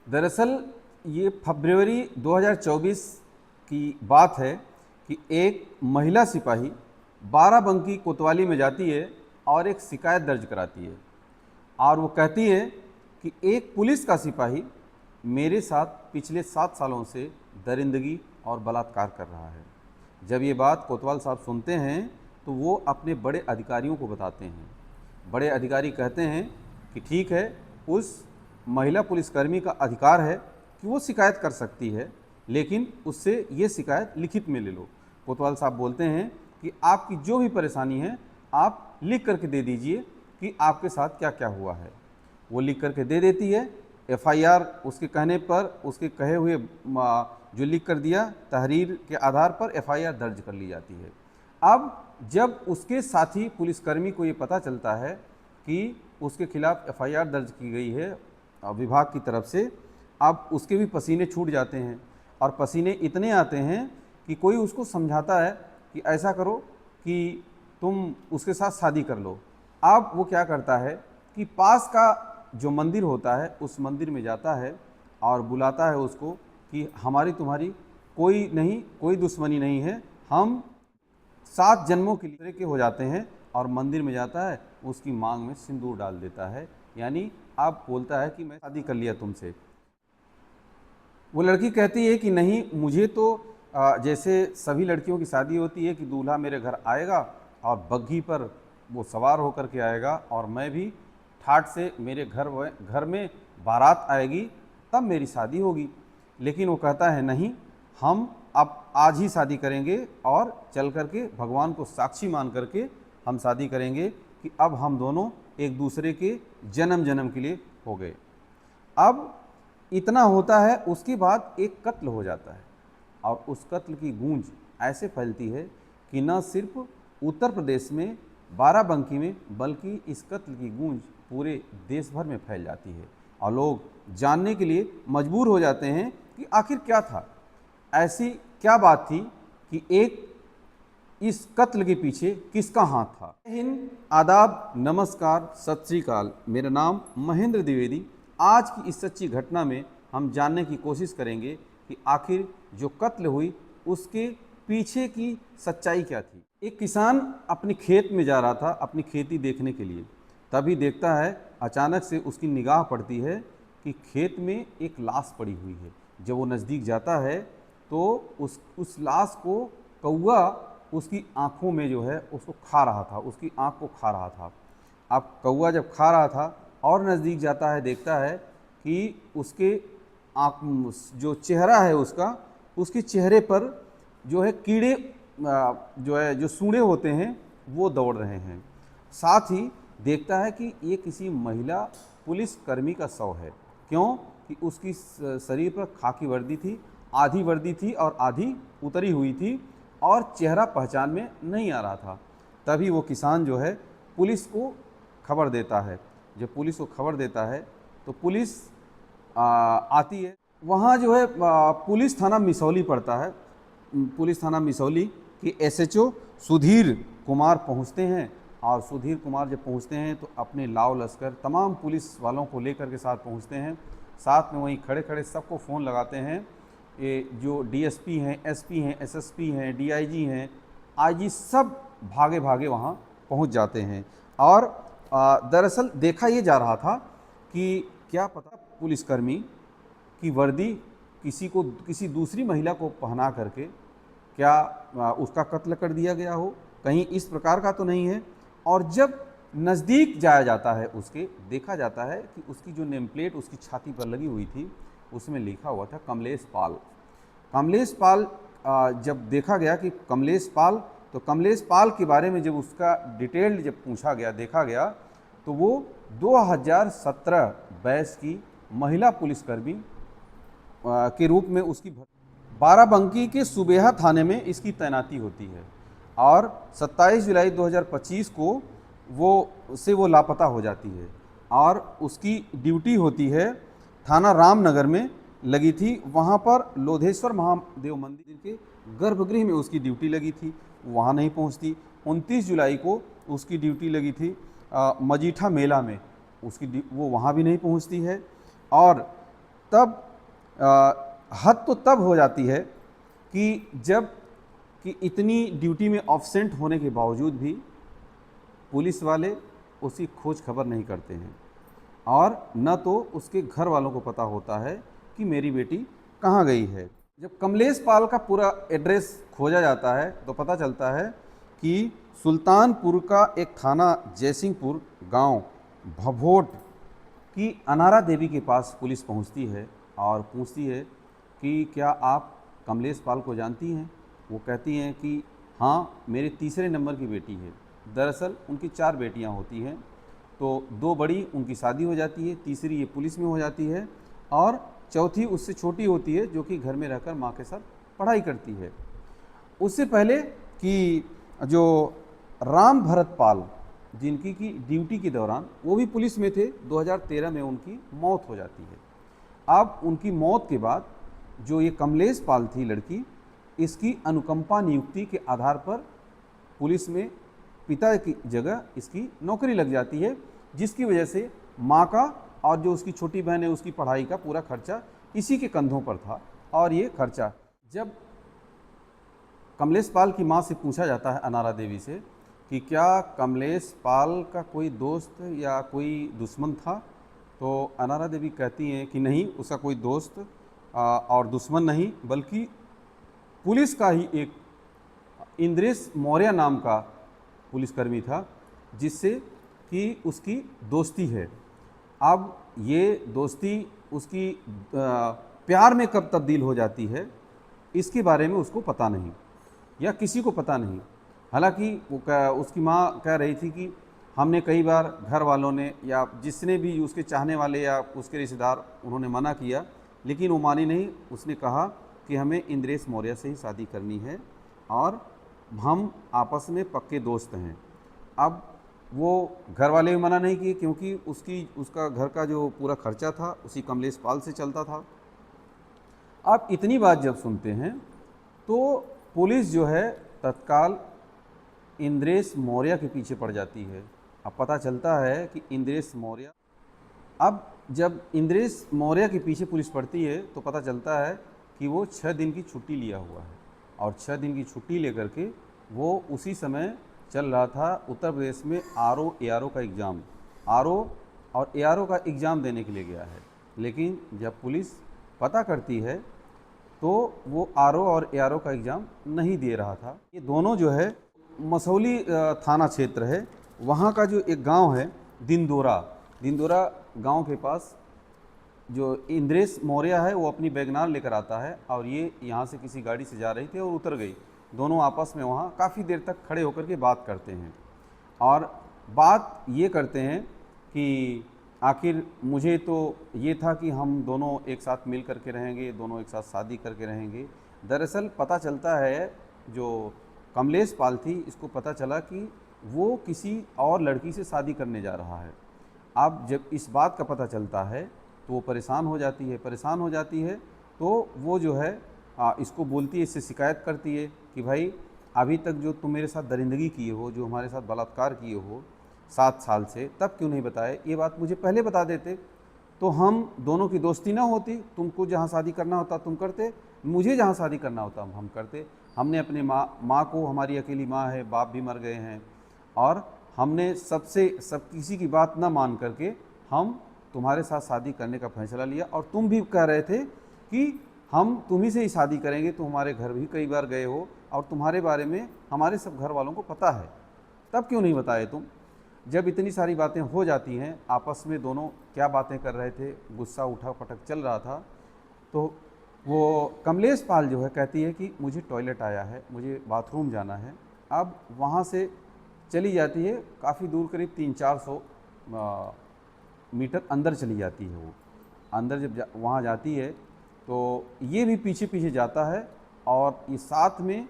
दरअसल ये फरवरी 2024 की बात है कि एक महिला सिपाही बाराबंकी कोतवाली में जाती है और एक शिकायत दर्ज कराती है और वो कहती है कि एक पुलिस का सिपाही मेरे साथ पिछले 7 सालों से दरिंदगी और बलात्कार कर रहा है। जब ये बात कोतवाल साहब सुनते हैं तो वो अपने बड़े अधिकारियों को बताते हैं। बड़े अधिकारी कहते हैं कि ठीक है, उस महिला पुलिसकर्मी का अधिकार है कि वो शिकायत कर सकती है, लेकिन उससे ये शिकायत लिखित में ले लो। कोतवाल साहब बोलते हैं कि आपकी जो भी परेशानी है आप लिख करके दे दीजिए कि आपके साथ क्या क्या हुआ है। वो लिख करके दे देती है। एफआईआर उसके कहने पर, उसके कहे हुए जो लिख कर दिया, तहरीर के आधार पर एफआईआर दर्ज कर ली जाती है। अब जब उसके साथी पुलिसकर्मी को ये पता चलता है कि उसके खिलाफ एफआईआर दर्ज की गई है विभाग की तरफ से, अब उसके भी पसीने छूट जाते हैं और पसीने इतने आते हैं कि कोई उसको समझाता है कि ऐसा करो कि तुम उसके साथ शादी कर लो। अब वो क्या करता है कि पास का जो मंदिर होता है उस मंदिर में जाता है और बुलाता है उसको कि हमारी तुम्हारी कोई नहीं, कोई दुश्मनी नहीं है, हम 7 जन्मों के लिए के हो जाते हैं। और मंदिर में जाता है, उसकी मांग में सिंदूर डाल देता है, यानी अब बोलता है कि मैं शादी कर लिया तुमसे। वो लड़की कहती है कि नहीं, मुझे तो जैसे सभी लड़कियों की शादी होती है कि दूल्हा मेरे घर आएगा और बग्घी पर वो सवार होकर के आएगा और मैं भी ठाठ से मेरे घर में बारात आएगी, तब मेरी शादी होगी। लेकिन वो कहता है नहीं, हम अब आज ही शादी करेंगे और चल करके भगवान को साक्षी मान करके हम शादी करेंगे कि अब हम दोनों एक दूसरे के जन्म जन्म के लिए हो गए। अब इतना होता है, उसके बाद एक कत्ल हो जाता है और उस कत्ल की गूंज ऐसे फैलती है कि न सिर्फ उत्तर प्रदेश में बाराबंकी में, बल्कि इस कत्ल की गूंज पूरे देश भर में फैल जाती है और लोग जानने के लिए मजबूर हो जाते हैं कि आखिर क्या था, ऐसी क्या बात थी कि एक इस कत्ल के पीछे किसका हाथ था। हिंद, आदाब, नमस्कार, सत श्री अकाल। मेरा नाम महेंद्र द्विवेदी। आज की इस सच्ची घटना में हम जानने की कोशिश करेंगे कि आखिर जो कत्ल हुई उसके पीछे की सच्चाई क्या थी। एक किसान अपने खेत में जा रहा था अपनी खेती देखने के लिए, तभी देखता है अचानक से उसकी निगाह पड़ती है कि खेत में एक लाश पड़ी हुई है। जब वो नज़दीक जाता है तो उस लाश को कौवा उसकी आँखों में जो है उसको खा रहा था, उसकी आँख को खा रहा था। अब कौवा जब खा रहा था और नज़दीक जाता है, देखता है कि उसके आँख जो चेहरा है उसका, उसके चेहरे पर जो है कीड़े जो है, जो सूंडे होते हैं वो दौड़ रहे हैं। साथ ही देखता है कि ये किसी महिला पुलिसकर्मी का शव है। क्यों कि उसकी शरीर पर खाकी वर्दी थी, आधी वर्दी थी और आधी उतरी हुई थी और चेहरा पहचान में नहीं आ रहा था। तभी वो किसान जो है पुलिस को खबर देता है। जब पुलिस को खबर देता है तो पुलिस आती है। वहाँ जो है पुलिस थाना मिसौली पड़ता है। पुलिस थाना मिसौली के एसएचओ सुधीर कुमार पहुँचते हैं और सुधीर कुमार जब पहुँचते हैं तो अपने लाव लश्कर तमाम पुलिस वालों को लेकर के साथ पहुँचते हैं। साथ में वहीं खड़े खड़े सबको फ़ोन लगाते हैं। ये जो डीएसपी हैं, एसपी हैं, एसएसपी हैं, डीआईजी हैं, आईजी, सब भागे भागे वहाँ पहुँच जाते हैं। और दरअसल देखा ये जा रहा था कि क्या पता पुलिसकर्मी की वर्दी किसी दूसरी महिला को पहना करके क्या उसका कत्ल कर दिया गया हो, कहीं इस प्रकार का तो नहीं है। और जब नज़दीक जाया जाता है उसके, देखा जाता है कि उसकी जो नेम प्लेट उसकी छाती पर लगी हुई थी उसमें लिखा हुआ था कमलेश पाल। कमलेश पाल जब देखा गया कि कमलेश पाल, तो कमलेश पाल के बारे में जब उसका डिटेल्ड जब पूछा गया, देखा गया, तो वो 2017 बैच की महिला पुलिसकर्मी के रूप में उसकी बाराबंकी के सुबेहा थाने में इसकी तैनाती होती है और 27 जुलाई 2025 को वो लापता हो जाती है और उसकी ड्यूटी होती है थाना रामनगर में लगी थी। वहाँ पर लोधेश्वर महादेव मंदिर के गर्भगृह में उसकी ड्यूटी लगी थी, वहाँ नहीं पहुँचती। 29 जुलाई को उसकी ड्यूटी लगी थी मजीठा मेला में, वो वहाँ भी नहीं पहुँचती है। और तब हद तो तब हो जाती है कि जब कि इतनी ड्यूटी में ऑब्सेंट होने के बावजूद भी पुलिस वाले उसकी खोज खबर नहीं करते हैं और न तो उसके घर वालों को पता होता है कि मेरी बेटी कहाँ गई है। जब कमलेश पाल का पूरा एड्रेस खोजा जाता है तो पता चलता है कि सुल्तानपुर का एक थाना जयसिंहपुर गांव भभोट की अनारा देवी के पास पुलिस पहुंचती है और पूछती है कि क्या आप कमलेश पाल को जानती हैं। वो कहती हैं कि हाँ, मेरे तीसरे नंबर की बेटी है। दरअसल उनकी 4 बेटियां होती हैं, तो 2 बड़ी उनकी शादी हो जाती है, तीसरी ये पुलिस में हो जाती है और चौथी उससे छोटी होती है जो कि घर में रहकर माँ के साथ पढ़ाई करती है। उससे पहले कि जो राम भरत पाल जिनकी की ड्यूटी के दौरान वो भी पुलिस में थे, 2013 में उनकी मौत हो जाती है। अब उनकी मौत के बाद जो ये कमलेश पाल थी लड़की, इसकी अनुकंपा नियुक्ति के आधार पर पुलिस में पिता की जगह इसकी नौकरी लग जाती है, जिसकी वजह से माँ का और जो उसकी छोटी बहन है उसकी पढ़ाई का पूरा खर्चा इसी के कंधों पर था। और ये खर्चा जब कमलेश पाल की माँ से पूछा जाता है अनारा देवी से कि क्या कमलेश पाल का कोई दोस्त या कोई दुश्मन था, तो अनारा देवी कहती हैं कि नहीं, उसका कोई दोस्त और दुश्मन नहीं, बल्कि पुलिस का ही एक इंद्रेश मौर्य नाम का पुलिसकर्मी था जिससे कि उसकी दोस्ती है। अब ये दोस्ती उसकी प्यार में कब तब्दील हो जाती है इसके बारे में उसको पता नहीं या किसी को पता नहीं। हालांकि उसकी माँ कह रही थी कि हमने कई बार घर वालों ने या जिसने भी उसके चाहने वाले या उसके रिश्तेदार उन्होंने मना किया, लेकिन वो मानी नहीं। उसने कहा कि हमें इंद्रेश मौर्य से ही शादी करनी है और हम आपस में पक्के दोस्त हैं। अब वो घर वाले भी मना नहीं किए क्योंकि उसका घर का जो पूरा खर्चा था उसी कमलेश पाल से चलता था। अब इतनी बात जब सुनते हैं तो पुलिस जो है तत्काल इंद्रेश मौर्य के पीछे पड़ जाती है। अब पता चलता है कि इंद्रेश मौर्य, अब जब इंद्रेश मौर्य के पीछे पुलिस पड़ती है तो पता चलता है कि वो 6 दिन की छुट्टी लिया हुआ है और 6 दिन की छुट्टी लेकर के वो उसी समय चल रहा था उत्तर प्रदेश में ARO का एग्ज़ाम, RO और ARO का एग्ज़ाम देने के लिए गया है। लेकिन जब पुलिस पता करती है तो वो RO और ARO का एग्ज़ाम नहीं दे रहा था। ये दोनों जो है मसौली थाना क्षेत्र है, वहाँ का जो एक गांव है दिंदोरा गांव के पास जो इंद्रेश मौर्य है वो अपनी वैगनार लेकर आता है और ये यहाँ से किसी गाड़ी से जा रही थी और उतर गई। दोनों आपस में वहाँ काफ़ी देर तक खड़े होकर के बात करते हैं और बात ये करते हैं कि आखिर मुझे तो ये था कि हम दोनों एक साथ मिल करके रहेंगे, दोनों एक साथ शादी करके रहेंगे। दरअसल पता चलता है जो कमलेश पाल थी इसको पता चला कि वो किसी और लड़की से शादी करने जा रहा है। अब जब इस बात का पता चलता है तो वो परेशान हो जाती है तो वो जो है इसको बोलती है, इससे शिकायत करती है कि भाई अभी तक जो तुम मेरे साथ दरिंदगी किए हो, जो हमारे साथ बलात्कार किए हो 7 साल से, तब क्यों नहीं बताए? ये बात मुझे पहले बता देते तो हम दोनों की दोस्ती ना होती। तुमको जहाँ शादी करना होता तुम करते, मुझे जहाँ शादी करना होता हम करते। हमने अपने माँ को, हमारी अकेली माँ है, बाप भी मर गए हैं और हमने सब किसी की बात ना मान करके हम तुम्हारे साथ शादी करने का फैसला लिया और तुम भी कह रहे थे कि हम तुम्ही से ही शादी करेंगे। तो हमारे घर भी कई बार गए हो और तुम्हारे बारे में हमारे सब घर वालों को पता है, तब क्यों नहीं बताए तुम? जब इतनी सारी बातें हो जाती हैं, आपस में दोनों क्या बातें कर रहे थे, गुस्सा उठा पटक चल रहा था, तो वो कमलेश पाल जो है कहती है कि मुझे टॉयलेट आया है, मुझे बाथरूम जाना है। अब वहाँ से चली जाती है, काफ़ी दूर करीब 300-400 मीटर अंदर चली जाती है। वो अंदर जब वहाँ जाती है तो ये भी पीछे पीछे जाता है और ये साथ में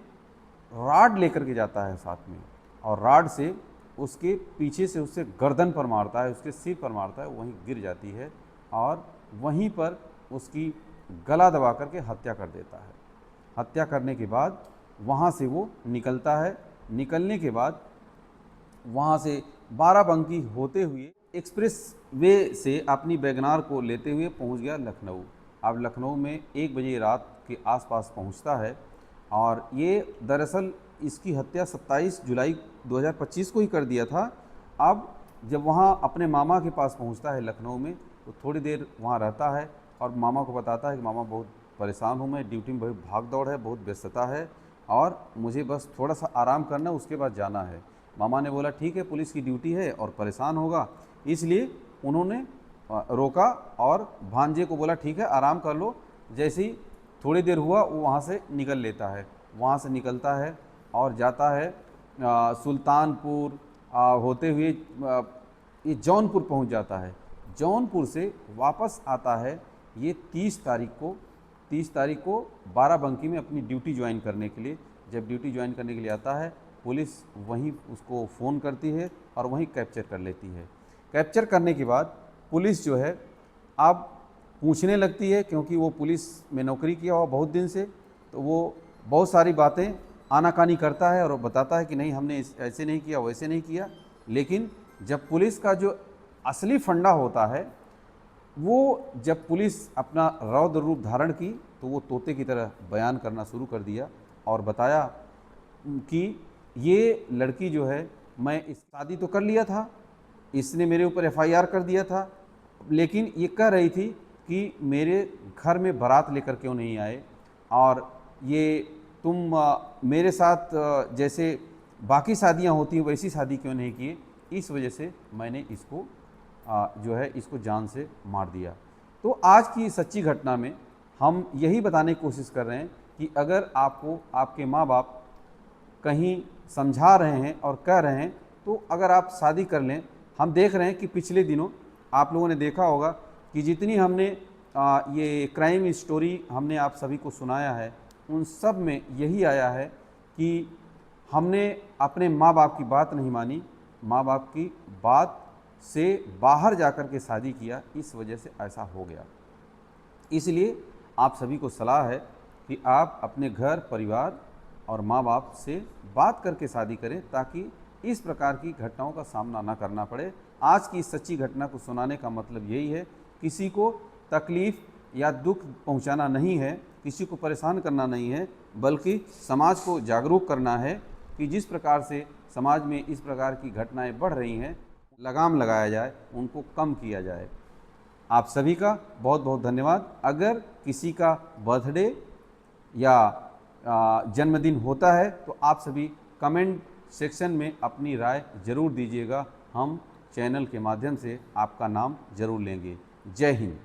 राड लेकर के जाता है साथ में, और राड से उसके पीछे से उससे गर्दन पर मारता है, उसके सिर पर मारता है, वहीं गिर जाती है और वहीं पर उसकी गला दबा करके हत्या कर देता है। हत्या करने के बाद वहाँ से वो निकलता है। निकलने के बाद वहाँ से बाराबंकी होते हुए एक्सप्रेस वे से अपनी वैगनार को लेते हुए पहुँच गया लखनऊ। अब लखनऊ में 1 बजे रात के आसपास पहुंचता है। और ये दरअसल इसकी हत्या 27 जुलाई 2025 को ही कर दिया था। अब जब वहाँ अपने मामा के पास पहुँचता है लखनऊ में, तो थोड़ी देर वहाँ रहता है और मामा को बताता है कि मामा बहुत परेशान हूँ, मैं ड्यूटी में बहुत भाग दौड़ है, बहुत व्यस्तता है और मुझे बस थोड़ा सा आराम करना, उसके बाद जाना है। मामा ने बोला ठीक है, पुलिस की ड्यूटी है और परेशान होगा, इसलिए उन्होंने रोका और भांजे को बोला ठीक है आराम कर लो। जैसे ही थोड़ी देर हुआ वो वहाँ से निकल लेता है, वहाँ से निकलता है और जाता है सुल्तानपुर होते हुए ये जौनपुर पहुँच जाता है। जौनपुर से वापस आता है ये 30 तारीख को बाराबंकी में अपनी ड्यूटी ज्वाइन करने के लिए। जब ड्यूटी ज्वाइन करने के लिए आता है, पुलिस वहीं उसको फ़ोन करती है और वहीं कैप्चर कर लेती है। कैप्चर करने के बाद पुलिस जो है अब पूछने लगती है, क्योंकि वो पुलिस में नौकरी किया हुआ बहुत दिन से, तो वो बहुत सारी बातें आनाकानी करता है और बताता है कि नहीं हमने ऐसे नहीं किया, वैसे नहीं किया। लेकिन जब पुलिस का जो असली फंडा होता है, वो जब पुलिस अपना रौद्र रूप धारण की, तो वो तोते की तरह बयान करना शुरू कर दिया और बताया कि ये लड़की जो है, मैं इस शादी तो कर लिया था, इसने मेरे ऊपर एफआईआर कर दिया था, लेकिन ये कह रही थी कि मेरे घर में बारात लेकर क्यों नहीं आए और ये तुम मेरे साथ जैसे बाकी शादियां होती हैं वैसी शादी क्यों नहीं किए, इस वजह से मैंने इसको जो है इसको जान से मार दिया। तो आज की सच्ची घटना में हम यही बताने की कोशिश कर रहे हैं कि अगर आपको आपके माँ बाप कहीं समझा रहे हैं और कह रहे हैं, तो अगर आप शादी कर लें। हम देख रहे हैं कि पिछले दिनों आप लोगों ने देखा होगा कि जितनी हमने ये क्राइम स्टोरी हमने आप सभी को सुनाया है, उन सब में यही आया है कि हमने अपने माँ बाप की बात नहीं मानी, माँ बाप की बात से बाहर जाकर के शादी किया, इस वजह से ऐसा हो गया। इसलिए आप सभी को सलाह है कि आप अपने घर परिवार और माँ बाप से बात करके शादी करें, ताकि इस प्रकार की घटनाओं का सामना ना करना पड़े। आज की इस सच्ची घटना को सुनाने का मतलब यही है, किसी को तकलीफ़ या दुख पहुंचाना नहीं है, किसी को परेशान करना नहीं है, बल्कि समाज को जागरूक करना है कि जिस प्रकार से समाज में इस प्रकार की घटनाएं बढ़ रही हैं, लगाम लगाया जाए, उनको कम किया जाए। आप सभी का बहुत बहुत धन्यवाद। अगर किसी का बर्थडे या जन्मदिन होता है तो आप सभी कमेंट सेक्शन में अपनी राय ज़रूर दीजिएगा, हम चैनल के माध्यम से आपका नाम ज़रूर लेंगे। जय हिंद।